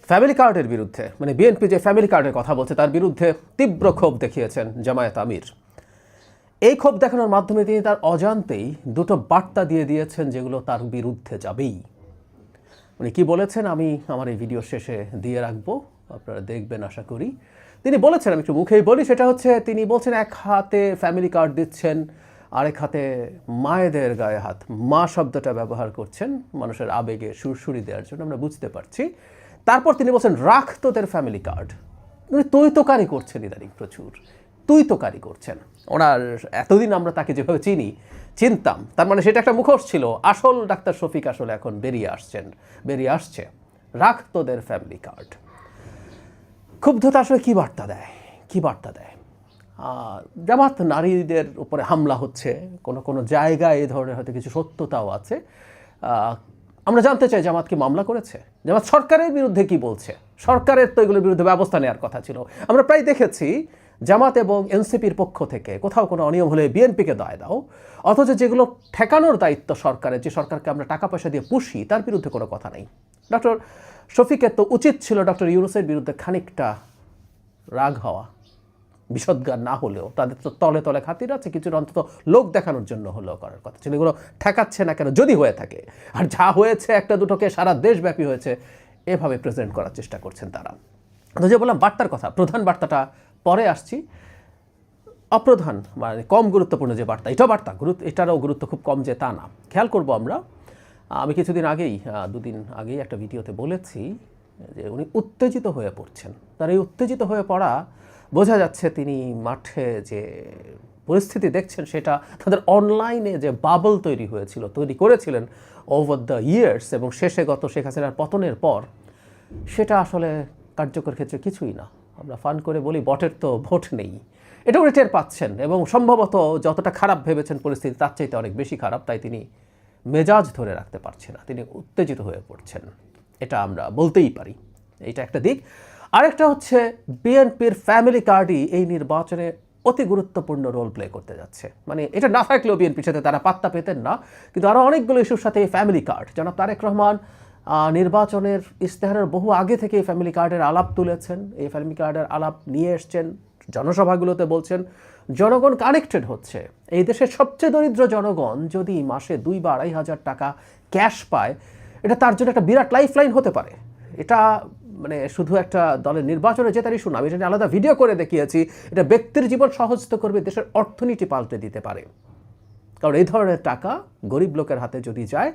Family কার্ডের বিরুদ্ধে মানে বিএনপি যে ফ্যামিলি কার্ডের কথা বলছে তার বিরুদ্ধে তীব্র ক্ষোভ দেখিয়েছেন জামায়াত আমির। এই ক্ষোভ দেখানোর মাধ্যমে তিনি তার অজান্তেই দুটো বার্তা দিয়ে দিয়েছেন যেগুলো তার বিরুদ্ধে যাবেই। উনি কি বলেছেন আমি আমার এই ভিডিও শেষে দিয়ে রাখবো, আপনারা দেখবেন আশা করি। তিনি বলেছেন, আমি একটু মুখেই বলি, সেটা হচ্ছে তিনি বলছেন এক হাতে ফ্যামিলি কার্ড দিচ্ছেন, আরেক হাতে মায়েদের গায়ে হাত, মা শব্দটা ব্যবহার করছেন মানুষের আবেগে সুরসুরি দেওয়ার জন্য, আমরা বুঝতে পারছি। তারপর তিনি বলছেন রাখ তোদের ফ্যামিলি কার্ড। উনি তুই তোকারি করছেন ইদানিং, প্রচুর তুই তোকারি করছেন। ওনার এতদিন আমরা তাকে যেভাবে চিনতাম, তার মানে সেটা একটা মুখোশ ছিল। আসল ডাক্তার শফিক আসলে এখন বেরিয়ে আসছে। রাখ তোদের ফ্যামিলি কার্ড। ক্ষুব্ধতা আসলে কী বার্তা দেয়? জামাত নারীদের উপরে হামলা হচ্ছে, কোনো জায়গায় এই ধরনের হয়তো কিছু সত্যতাও আছে। আমরা জানতে চাই জামাত কি মামলা করেছে, জামাত সরকারের বিরুদ্ধে কি বলছে। সরকারের তো এগুলোর বিরুদ্ধে ব্যবস্থা নেওয়ার কথা ছিল। আমরা প্রায় দেখেছি জামাত এবং এনসিপির পক্ষ থেকে কোথাও কোনো অনিয়ম হলে বিএনপিকে দায় দাও, অথচ যেগুলো ঠেকানোর দায়িত্ব সরকারের, যে সরকারকে আমরা টাকা পয়সা দিয়ে পুষি, তার বিরুদ্ধে কোনো কথা নেই। ডক্টর শফিকের তো উচিত ছিল ডক্টর ইউনূসের বিরুদ্ধে খানিকটা রাগ হওয়া, বিষদগার না হলেও তাদের তো তলে তলে খাতির আছে, কিছু অন্তত লোক দেখানোর জন্য হলেও করার কথা ছিল। এগুলো ঠেকাচ্ছে না কেন যদি হয়ে থাকে? আর যা হয়েছে একটা দুটোকে সারা দেশব্যাপী হয়েছে, এভাবে প্রেজেন্ট করার চেষ্টা করছেন তারা। তো যে বললাম বার্তার কথা, প্রধান বার্তাটা পরে আসছি। অপ্রধান মানে কম গুরুত্বপূর্ণ যে বার্তা, এটারও গুরুত্ব খুব কম যে তা না, খেয়াল করব আমরা। আমি কিছুদিন আগেই, 2 দিন আগেই একটা ভিডিওতে বলেছি যে উনি উত্তেজিত হয়ে পড়ছেন। তার এই উত্তেজিত হয়ে পড়া বোঝা যাচ্ছে তিনি মাঠে যে পরিস্থিতি দেখছেন সেটা তাদের অনলাইনে যে বাবল তৈরি করেছিলেন ওভার দ্য ইয়ার্স, এবং শেষে গত শেখ হাসিনার পতনের পর সেটা আসলে কার্যকর ক্ষেত্রে কিছুই না। আমরা ফান করে বলি বটের তো ভোট নেই, এটা উনি টের পাচ্ছেন, এবং সম্ভবত যতটা খারাপ ভেবেছেন পরিস্থিতি তার চাইতে অনেক বেশি খারাপ। তাই তিনি মেজাজ ধরে রাখতে পারছেন না, তিনি উত্তেজিত হয়ে পড়ছেন, এটা আমরা বলতেই পারি। এইটা একটা দিক। আরেকটা হচ্ছে বিএনপির ফ্যামিলি কার্ডই এই নির্বাচনে অতি গুরুত্বপূর্ণ রোল প্লে করতে যাচ্ছে। মানে এটা না থাকলেও বিএনপির সাথে তারা পাত্তা পেতেন না, কিন্তু আরও অনেকগুলো ইস্যুর সাথে এই ফ্যামিলি কার্ড, জনাব তারেক রহমান নির্বাচনের ইশতেহারের বহু আগে থেকে এই ফ্যামিলি কার্ডের আলাপ তুলেছেন, এই ফ্যামিলি কার্ডের আলাপ নিয়ে এসছেন, জনসভাগুলোতে বলছেন। জনগণ কানেক্টেড হচ্ছে। এই দেশের সবচেয়ে দরিদ্র জনগণ যদি মাসে 2 বা 2,500 টাকা ক্যাশ পায়, এটা তার জন্য একটা বিরাট লাইফ লাইন হতে পারে। এটা মানে শুধু একটা দলের নির্বাচনে জেতার ইস্যু না, আমি এটা আলাদা ভিডিও করে দেখিয়েছি। এটা ব্যক্তির জীবন সহজ তো করবে, দেশের অর্থনীতি পাল্টে দিতে পারে। কারণ এই ধরনের টাকা গরিব লোকের হাতে যদি যায়,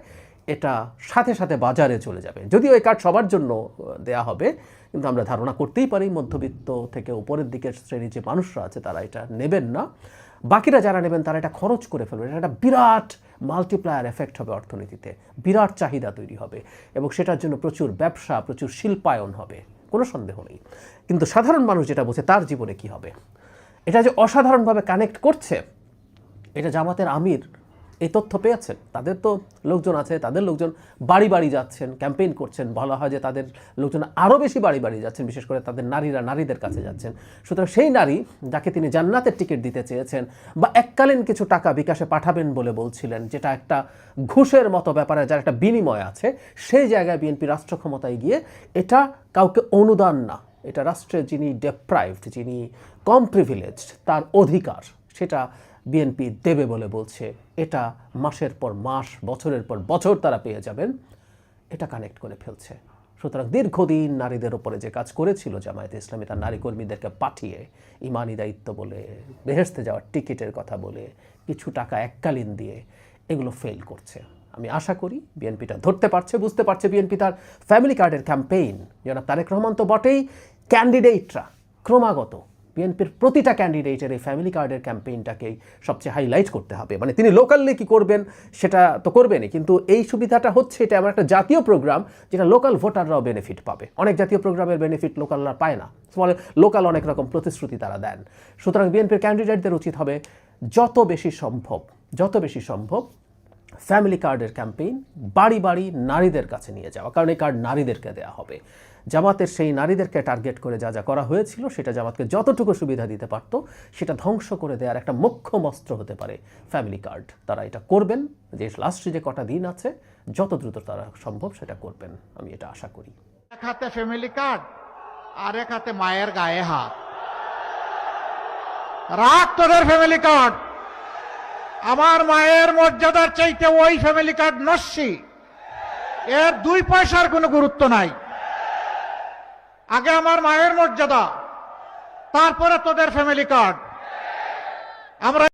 এটা সাথে সাথে বাজারে চলে যাবে। যদিও এই কার্ড সবার জন্য দেয়া হবে, কিন্তু আমরা ধারণা করতেই পারি মধ্যবিত্ত থেকে উপরের দিকের শ্রেণীর যে মানুষরা আছে তারা এটা নেবেন না। বাকিরা যারা নেবেন তারা এটা খরচ করে ফেলবেন। এটা একটা বিরাট মাল্টিপ্লায়ার এফেক্ট হবে অর্থনীতিতে, বিরাট চাহিদা তৈরি হবে, এবং সেটার জন্য প্রচুর ব্যবসা, প্রচুর শিল্পায়ন হবে, কোনো সন্দেহ নেই। কিন্তু সাধারণ মানুষ যেটা বোঝে তার জীবনে কি হবে, এটা যে অসাধারণভাবে কানেক্ট করছে, এটা জামাতের আমির এই তথ্য পেয়েছেন। তাদের তো লোকজন আছে, তাদের লোকজন বাড়ি বাড়ি যাচ্ছেন, ক্যাম্পেইন করছেন। বলা হয় যে তাদের লোকজন আরও বেশি বাড়ি বাড়ি যাচ্ছেন, বিশেষ করে তাদের নারীদের কাছে যাচ্ছেন। সুতরাং সেই নারী যাকে তিনি জান্নাতের টিকিট দিতে চেয়েছেন বা এককালীন কিছু টাকা বিকাশে পাঠাবেন বলে বলছিলেন, যেটা একটা ঘুষের মতো ব্যাপারে, যার একটা বিনিময় আছে, সেই জায়গায় বিএনপি রাষ্ট্র ক্ষমতায় গিয়ে এটা কাউকে অনুদান না, এটা রাষ্ট্রের যিনি ডেপ্রাইভড, যিনি কম প্রিভিলেজড, তার অধিকার, সেটা বিএনপি দেবে বলে বলছে। এটা মাসের পর মাস, বছরের পর বছর তারা পেয়ে যাবেন, এটা কানেক্ট করে ফেলছে। সুতরাং দীর্ঘদিন নারীদের ওপরে যে কাজ করেছিল জামায়াতে ইসলামী, তার নারী কর্মীদেরকে পাঠিয়ে ইমানি দায়িত্ব বলে, বেহেশতে যাওয়ার টিকিটের কথা বলে, কিছু টাকা এককালীন দিয়ে, এগুলো ফেল করছে। আমি আশা করি বিএনপিটা ধরতে পারছে, বুঝতে পারছে। বিএনপি তার ফ্যামিলি কার্ডের ক্যাম্পেইন, জনাব তারেক রহমান তো বটেই, ক্যান্ডিডেটরা ক্রমাগত বিএনপির প্রতিটা ক্যান্ডিডেটের এই ফ্যামিলি কার্ডের ক্যাম্পেইনটাকেই সবচেয়ে হাইলাইট করতে হবে। মানে তিনি লোকালি কী করবেন সেটা তো করবেনই, কিন্তু এই সুবিধাটা হচ্ছে এটা এমন একটা জাতীয় প্রোগ্রাম যেটা লোকাল ভোটাররাও বেনিফিট পাবে। অনেক জাতীয় প্রোগ্রামের বেনিফিট লোকালরা পায় না, ফলে লোকাল অনেক রকম প্রতিশ্রুতি তারা দেন। সুতরাং বিএনপির ক্যান্ডিডেটদের উচিত হবে যত বেশি সম্ভব ফ্যামিলি কার্ডের ক্যাম্পেইন বাড়ি বাড়ি নারীদের কাছে নিয়ে যাওয়া, কারণ এই কার্ড নারীদেরকে দেওয়া হবে। জামাতের সেই নারীদেরকে টার্গেট করে যা যা করা হয়েছিল, সেটা জামাতকে যতটুকু সুবিধা দিতে পারত সেটা ধ্বংস করে দেওয়ার একটা মোক্ষম অস্ত্র হতে পারে ফ্যামিলি কার্ড। তারা এটা করবেন, যে লাস্টে যে কটা দিন আছে, যত দ্রুত তারা সম্ভব সেটা করবেন, আমি এটা আশা করি। এক হাতে ফ্যামিলি কার্ড আর এক হাতে মায়ের গায়ে হাত। রাখ তোদের ফ্যামিলি কার্ড। আমার মায়ের মর্যাদার চাইতে ওই ফ্যামিলি কার্ড নস্যি। এর 2 পয়সার কোনো গুরুত্ব নাই। আগে আমার মায়ের মর্যাদা, তারপরে তোদের ফ্যামিলি কার্ড। আমরা